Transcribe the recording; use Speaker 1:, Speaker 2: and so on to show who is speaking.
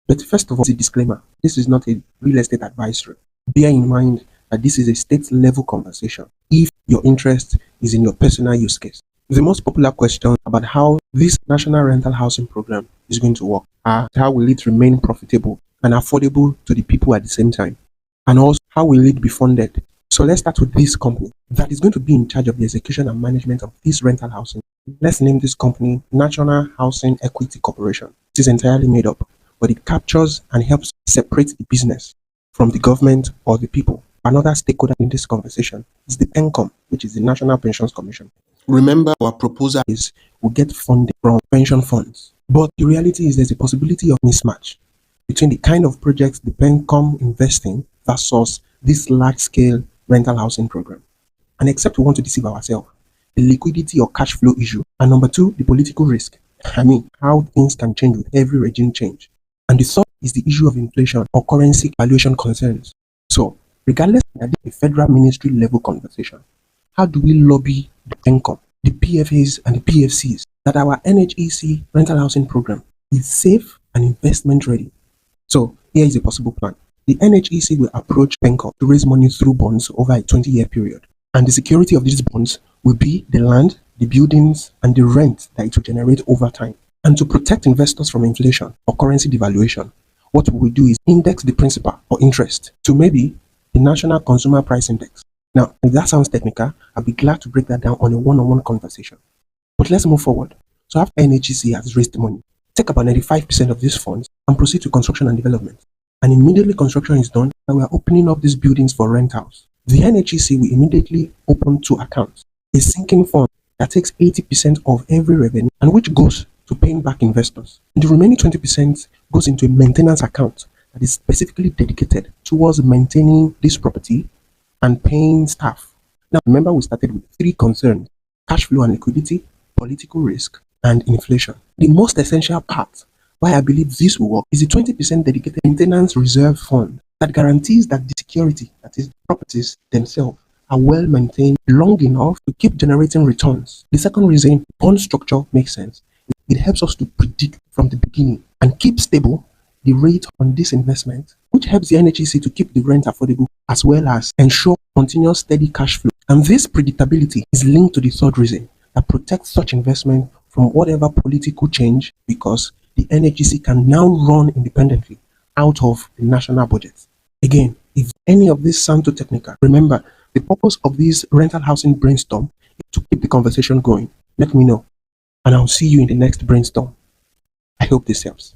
Speaker 1: But first of all, it's a disclaimer. This is not a real estate advisory. Bear in mind that this is a state level conversation if your interest is in your personal use case. The most popular question about how this national rental housing program is going to work are how will it remain profitable and affordable to the people at the same time? And also, how will it be funded? So let's start with this company that is going to be in charge of the execution and management of this rental housing. Let's name this company National Housing Equity Corporation. It is entirely made up, but it captures and helps separate the business from the government or the people. Another stakeholder in this conversation is the PENCOM, which is the National Pensions Commission. Remember, our proposal is we get funding from pension funds. But the reality is there's a possibility of mismatch between the kind of projects the PENCOM invests in versus this large-scale rental housing program. And except we want to deceive ourselves, the liquidity or cash flow issue, and number two, the political risk. I mean, how things can change with every regime change. And the third is the issue of inflation or currency valuation concerns. So, regardless of the federal ministry level conversation, how do we lobby the PENCOM, the PFAs and the PFCs that our NHEC rental housing program is safe and investment ready? So, here is a possible plan. The NHEC will approach PENCOM to raise money through bonds over a 20-year period. And the security of these bonds will be the land, the buildings, and the rent that it will generate over time. And to protect investors from inflation or currency devaluation, what we will do is index the principal or interest to maybe the National Consumer Price Index. Now, if that sounds technical, I'll be glad to break that down on a one-on-one conversation. But let's move forward. So after NHEC has raised the money, take about 95% of these funds and proceed to construction and development. And immediately construction is done, and we are opening up these buildings for rentals. The NHEC will immediately open two accounts. A sinking fund that takes 80% of every revenue and which goes to paying back investors. And the remaining 20% goes into a maintenance account that is specifically dedicated towards maintaining this property and paying staff. Now, remember we started with three concerns: cash flow and liquidity, political risk, and inflation. The most essential part why I believe this will work is the 20% dedicated maintenance reserve fund that guarantees that the security, that is, the properties themselves, are well maintained long enough to keep generating returns. The second reason bond structure makes sense. It helps us to predict from the beginning and keep stable the rate on this investment, which helps the NHEC to keep the rent affordable as well as ensure continuous steady cash flow. And this predictability is linked to the third reason that protects such investment from whatever political change, because the NHEC can now run independently out of the national budget. Again, if any of this sounds too technical, remember the purpose of this rental housing brainstorm is to keep the conversation going. Let me know, and I'll see you in the next brainstorm. I hope this helps.